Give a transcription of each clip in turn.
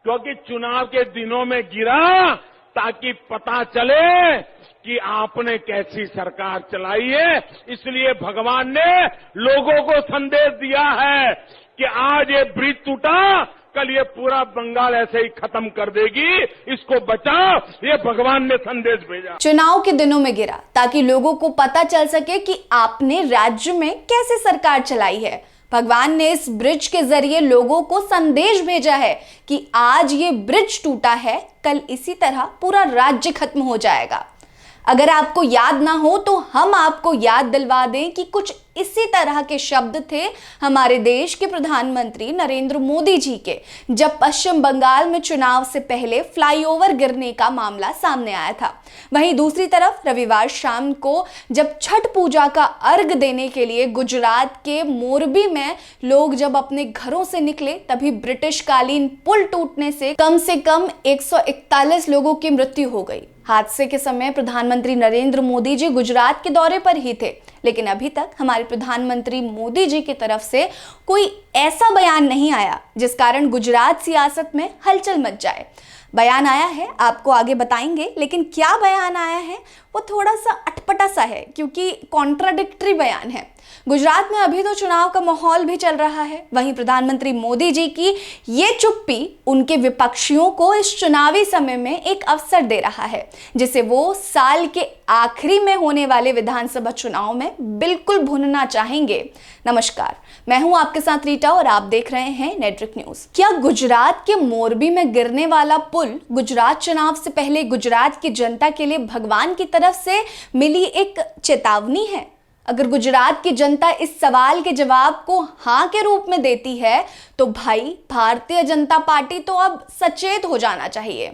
क्योंकि चुनाव के दिनों में गिरा ताकि पता चले कि आपने कैसी सरकार चलाई है। इसलिए भगवान ने लोगों को संदेश दिया है कि आज ये ब्रिज टूटा, कल ये पूरा बंगाल ऐसे ही खत्म कर देगी, इसको बचाओ, ये भगवान ने संदेश भेजा। चुनाव के दिनों में गिरा ताकि लोगों को पता चल सके कि आपने राज्य में कैसे सरकार चलाई है। भगवान ने इस ब्रिज के जरिए लोगों को संदेश भेजा है कि आज ये ब्रिज टूटा है, कल इसी तरह पूरा राज्य खत्म हो जाएगा। अगर आपको याद ना हो तो हम आपको याद दिलवा दें कि कुछ इसी तरह के शब्द थे हमारे देश के प्रधानमंत्री नरेंद्र मोदी जी के, जब पश्चिम बंगाल में चुनाव से पहले फ्लाईओवर गिरने का मामला सामने आया था। वहीं दूसरी तरफ रविवार शाम को जब छठ पूजा का अर्घ देने के लिए गुजरात के मोरबी में लोग जब अपने घरों से निकले, तभी ब्रिटिशकालीन पुल टूटने से कम 141 लोगों की मृत्यु हो गई। हादसे के समय प्रधानमंत्री नरेंद्र मोदी जी गुजरात के दौरे पर ही थे, लेकिन अभी तक हमारे प्रधानमंत्री मोदी जी की तरफ से कोई ऐसा बयान नहीं आया जिस कारण गुजरात सियासत में हलचल मच जाए। बयान आया है, आपको आगे बताएंगे, लेकिन क्या बयान आया है वो थोड़ा सा अटपटा सा है क्योंकि कॉन्ट्राडिक्टरी बयान है। गुजरात में अभी तो चुनाव का माहौल भी चल रहा है, वहीं प्रधानमंत्री मोदी जी की ये चुप्पी उनके विपक्षियों को इस चुनावी समय में एक अवसर दे रहा है, जिसे वो साल के आखिरी में होने वाले विधानसभा चुनाव में बिल्कुल भूनना चाहेंगे। नमस्कार, मैं हूं आपके साथ रीटा और आप देख रहे हैं नेटवर्क न्यूज। क्या गुजरात के मोरबी में गिरने वाला पुल गुजरात चुनाव से पहले गुजरात की जनता के लिए भगवान की तरफ से मिली एक चेतावनी है? अगर गुजरात की जनता इस सवाल के जवाब को हाँ के रूप में देती है तो भाई भारतीय जनता पार्टी तो अब सचेत हो जाना चाहिए,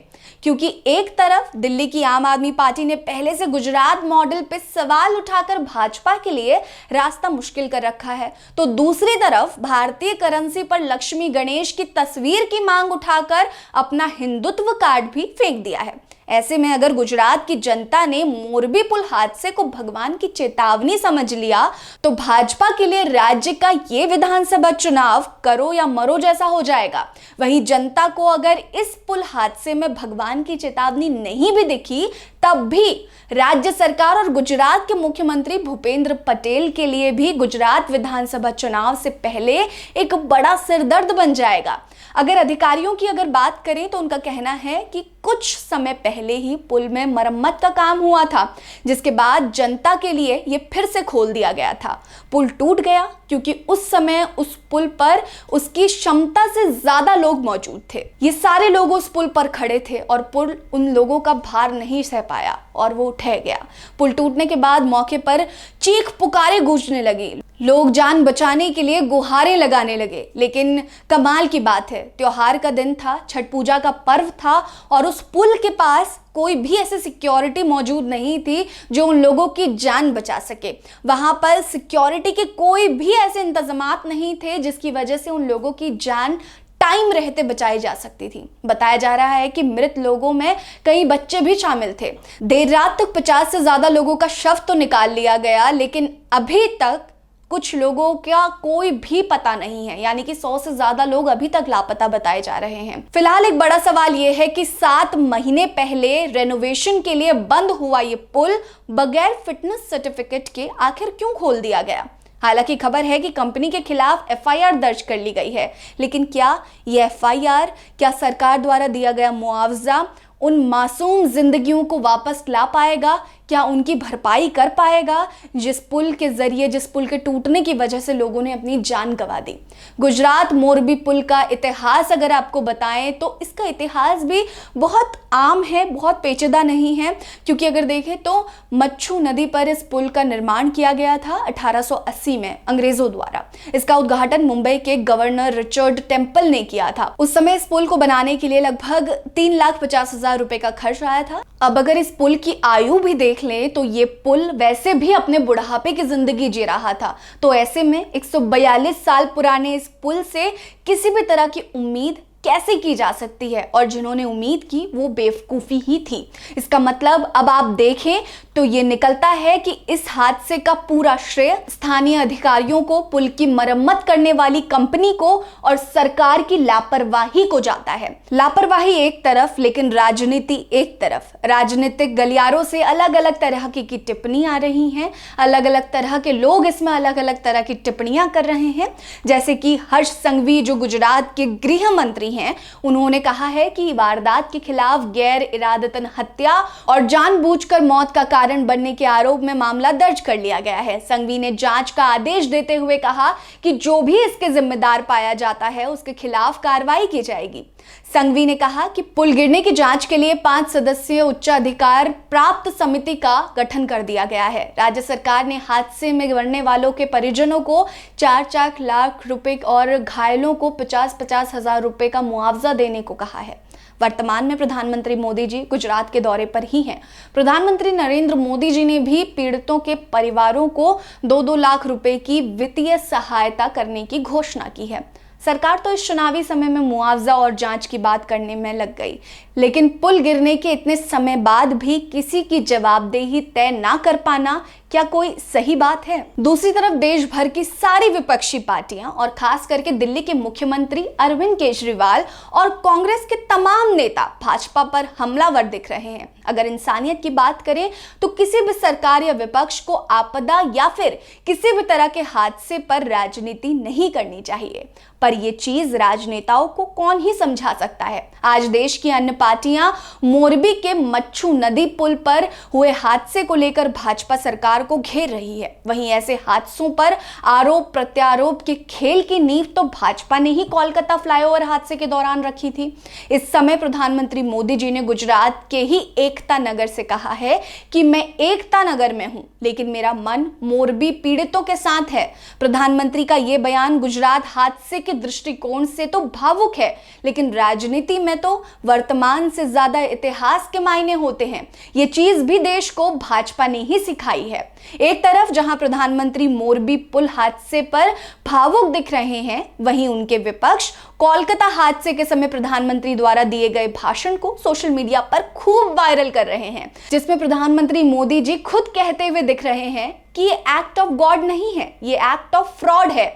क्योंकि एक तरफ दिल्ली की आम आदमी पार्टी ने पहले से गुजरात मॉडल पे सवाल उठाकर भाजपा के लिए रास्ता मुश्किल कर रखा है, तो दूसरी तरफ भारतीय करेंसी पर लक्ष्मी गणेश की तस्वीर की मांग उठाकर अपना हिंदुत्व कार्ड भी फेंक दिया है। ऐसे में अगर गुजरात की जनता ने मोरबी पुल हादसे को भगवान की चेतावनी समझ लिया तो भाजपा के लिए राज्य का ये विधानसभा चुनाव करो या मरो जैसा हो जाएगा। वहीं जनता को अगर इस पुल हादसे में भगवान की चेतावनी नहीं भी दिखी, तब भी राज्य सरकार और गुजरात के मुख्यमंत्री भूपेंद्र पटेल के लिए भी गुजरात विधानसभा चुनाव से पहले एक बड़ा सिरदर्द बन जाएगा। अगर अधिकारियों की बात करें तो उनका कहना है कि कुछ समय पहले ही पुल में मरम्मत का काम हुआ था, जिसके बाद जनता के लिए ये फिर से खोल दिया गया था। पुल टूट गया क्योंकि उस समय उस पुल पर उसकी क्षमता से ज्यादा लोग मौजूद थे। ये सारे लोग उस पुल पर खड़े थे और पुल उन लोगों का भार नहीं सह पाया और वो उठ गया। पुल टूटने के बाद मौके पर चीख पुकारे गूंजने लगी, लोग जान बचाने के लिए गुहारें लगाने लगे। लेकिन कमाल की बात है, त्योहार का दिन था, छठ पूजा का पर्व था और उस पुल के पास कोई भी ऐसी सिक्योरिटी मौजूद नहीं थी जो उन लोगों की जान बचा सके। वहां पर सिक्योरिटी के कोई भी ऐसे इंतजामात नहीं थे जिसकी वजह से उन लोगों की जान टाइम रहते बचाई जा सकती थी। बताया जा रहा है कि मृत लोगों में कई बच्चे भी शामिल थे। देर रात तक 50 से ज्यादा लोगों का शव तो निकाल लिया गया, लेकिन अभी तक कुछ लोगों का कोई भी पता नहीं है, यानी कि 100 से ज्यादा लोग अभी तक लापता बताए जा रहे हैं। फिलहाल एक बड़ा सवाल यह है कि 7 महीने पहले रेनोवेशन के लिए बंद हुआ ये पुल बगैर फिटनेस सर्टिफिकेट के आखिर क्यों खोल दिया गया? हालांकि खबर है कि कंपनी के खिलाफ एफआईआर दर्ज कर ली गई है, लेकिन क्या ये एफआईआर सरकार द्वारा दिया गया मुआवजा उन मासूम जिंदगियों को वापस ला पाएगा? क्या उनकी भरपाई कर पाएगा जिस पुल के टूटने की वजह से लोगों ने अपनी जान गंवा दी? गुजरात मोरबी पुल का इतिहास अगर आपको बताएं तो इसका इतिहास भी बहुत आम है, बहुत पेचीदा नहीं है, क्योंकि अगर देखें तो मच्छू नदी पर इस पुल का निर्माण किया गया था 1880 में अंग्रेजों द्वारा। इसका उद्घाटन मुंबई के गवर्नर रिचर्ड टेम्पल ने किया था। उस समय इस पुल को बनाने के लिए लगभग 3,50,000 रुपए का खर्च आया था। अब अगर इस पुल की आयु भी देख लें तो ये पुल वैसे भी अपने बुढ़ापे की जिंदगी जी रहा था, तो ऐसे में 142 साल पुराने इस पुल से किसी भी तरह की उम्मीद कैसे की जा सकती है और जिन्होंने उम्मीद की वो बेवकूफ़ी ही थी। इसका मतलब अब आप देखें तो ये निकलता है कि इस हादसे का पूरा श्रेय स्थानीय अधिकारियों को, पुल की मरम्मत करने वाली कंपनी को और सरकार की लापरवाही को जाता है। लापरवाही एक तरफ, लेकिन राजनीति एक तरफ। राजनीतिक गलियारों से अलग अलग तरह की टिप्पणी आ रही हैं, अलग अलग तरह के लोग इसमें अलग अलग तरह की टिप्पणियां कर रहे हैं। जैसे कि हर्ष संघवी जो गुजरात के गृह मंत्री हैं, उन्होंने कहा है कि वारदात के खिलाफ गैर इरादतन हत्या और जानबूझकर मौत का कारण बनने के आरोप में मामला दर्ज कर लिया गया है। संघवी ने जांच का आदेश देते हुए कहा कि जो भी इसके जिम्मेदार पाया जाता है उसके खिलाफ कार्रवाई की जाएगी। संघवी ने कहा कि पुल गिरने की जांच के लिए 5 सदस्यीय उच्चाधिकार प्राप्त समिति का गठन कर दिया गया है। राज्य सरकार ने हादसे में मरने वालों के परिजनों को 4-4 लाख रुपए और घायलों को 50-50 हजार रुपए का मुआवजा देने को कहा है। वर्तमान में प्रधानमंत्री मोदी जी गुजरात के दौरे पर ही हैं। प्रधानमंत्री नरेंद्र मोदी जी ने भी पीड़ितों के परिवारों को 2-2 लाख रुपए की वित्तीय सहायता करने की घोषणा की है। सरकार तो इस चुनावी समय में मुआवजा और जांच की बात करने में लग गई, लेकिन पुल गिरने के इतने समय बाद भी किसी की जवाबदेही तय ना कर पाना क्या कोई सही बात है? दूसरी तरफ देश भर की सारी विपक्षी पार्टियां और खास करके दिल्ली के मुख्यमंत्री अरविंद केजरीवाल और कांग्रेस के तमाम नेता भाजपा पर हमलावर दिख रहे हैं। अगर इंसानियत की बात करें तो किसी भी सरकार या विपक्ष को आपदा या फिर किसी भी तरह के हादसे पर राजनीति नहीं करनी चाहिए, पर यह चीज राजनेताओं को कौन ही समझा सकता है। आज देश की अन्य पार्टियां मोरबी के मच्छू नदी पुल पर हुए हादसे को लेकर भाजपा सरकार को घेर रही है। वहीं ऐसे हादसों पर आरोप प्रत्यारोप के खेल की नींव तो भाजपा ने ही कोलकाता फ्लाईओवर हादसे के दौरान रखी थी। इस समय प्रधानमंत्री मोदी जी ने गुजरात के ही एकता नगर से कहा है कि मैं एकता नगर में हूं, लेकिन मेरा मन मोरबी पीड़ितों के साथ है। प्रधानमंत्री का यह बयान गुजरात हादसे के दृष्टिकोण से तो भावुक है, लेकिन राजनीति में तो वर्तमान से ज्यादा इतिहास के मायने होते हैं। ये चीज भी देश को भाजपा ने ही सिखाई है। एक तरफ जहां प्रधानमंत्री मोरबी पुल हादसे पर भावुक दिख रहे हैं, वहीं उनके विपक्ष कोलकाता हादसे के समय प्रधानमंत्री द्वारा दिए गए भाषण को सोशल मीडिया पर खूब वायरल कर रहे हैं, जिसमें प्रधानमंत्री मोदी जी खुद कहते हुए दिख रहे हैं कि ये एक्ट ऑफ गॉड नहीं है, ये एक्ट ऑफ फ्रॉड है।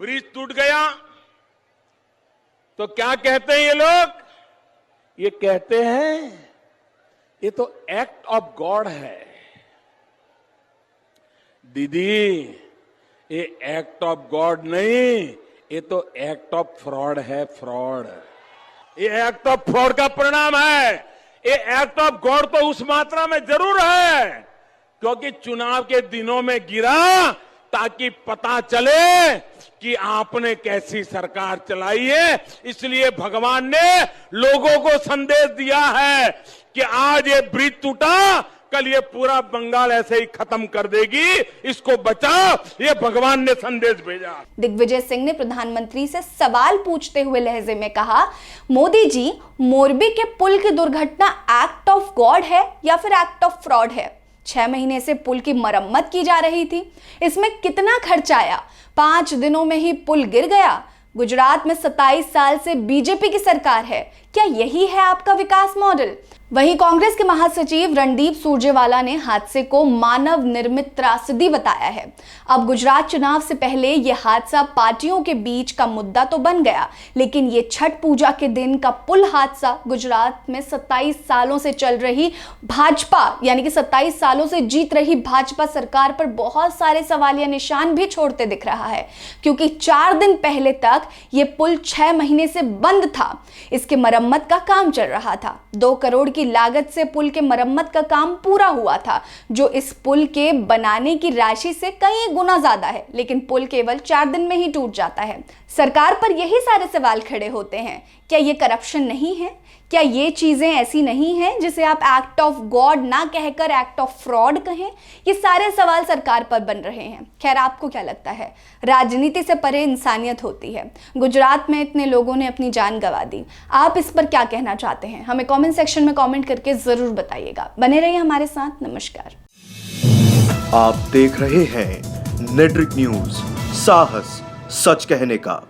ब्रिज टूट गया तो क्या कहते हैं ये लोग? ये कहते हैं ये तो एक्ट ऑफ गॉड है। दीदी, ये एक्ट ऑफ गॉड नहीं, ये तो एक्ट ऑफ फ्रॉड है, फ्रॉड। ये एक्ट ऑफ फ्रॉड का परिणाम है। ये एक्ट ऑफ गॉड तो उस मात्रा में जरूर है क्योंकि चुनाव के दिनों में गिरा ताकि पता चले कि आपने कैसी सरकार चलाई है। इसलिए भगवान ने लोगों को संदेश दिया है कि आज ये ब्रिज टूटा, कल ये पूरा बंगाल ऐसे ही खत्म कर देगी, इसको बचाओ, ये भगवान ने संदेश भेजा। दिग्विजय सिंह ने प्रधानमंत्री से सवाल पूछते हुए लहजे में कहा, मोदी जी, मोरबी के पुल की दुर्घटना एक्ट ऑफ गॉड है या फिर एक्ट ऑफ फ्रॉड है? 6 महीने से पुल की मरम्मत की जा रही थी, इसमें कितना खर्च आया? 5 दिनों में ही पुल गिर गया। गुजरात में 27 साल से बीजेपी की सरकार है, क्या यही है आपका विकास मॉडल? वहीं कांग्रेस के महासचिव रणदीप सुरजेवाला ने हादसे को मानव निर्मित त्रासदी बताया है। अब गुजरात चुनाव से पहले यह हादसा पार्टियों के बीच का मुद्दा तो बन गया, लेकिन ये छठ पूजा के दिन का पुल हादसा गुजरात में 27 सालों से चल रही भाजपा यानी कि 27 सालों से जीत रही भाजपा सरकार पर बहुत सारे सवालिया निशान भी छोड़ते दिख रहा है, क्योंकि 4 दिन पहले तक ये पुल 6 महीने से बंद था। इसके मरम्मत का काम चल रहा था। 2 करोड़ की लागत से पुल के मरम्मत का काम पूरा हुआ था, जो इस पुल के बनाने की राशि से कई गुना ज्यादा है, लेकिन पुल केवल 4 दिन में ही टूट जाता है। सरकार पर यही सारे सवाल खड़े होते हैं। क्या ये करप्शन नहीं है? क्या ये चीजें ऐसी नहीं हैं जिसे आप एक्ट ऑफ गॉड ना कहकर एक्ट ऑफ फ्रॉड कहें? ये सारे सवाल सरकार पर बन रहे हैं। खैर, आपको क्या लगता है? राजनीति से परे इंसानियत होती है। गुजरात में इतने लोगों ने अपनी जान गंवा दी, आप इस पर क्या कहना चाहते हैं? हमें कमेंट सेक्शन में कमेंट करके जरूर बताइएगा। बने रहिए हमारे साथ। नमस्कार। आप देख रहे हैं नेटरिक न्यूज, साहस सच कहने का।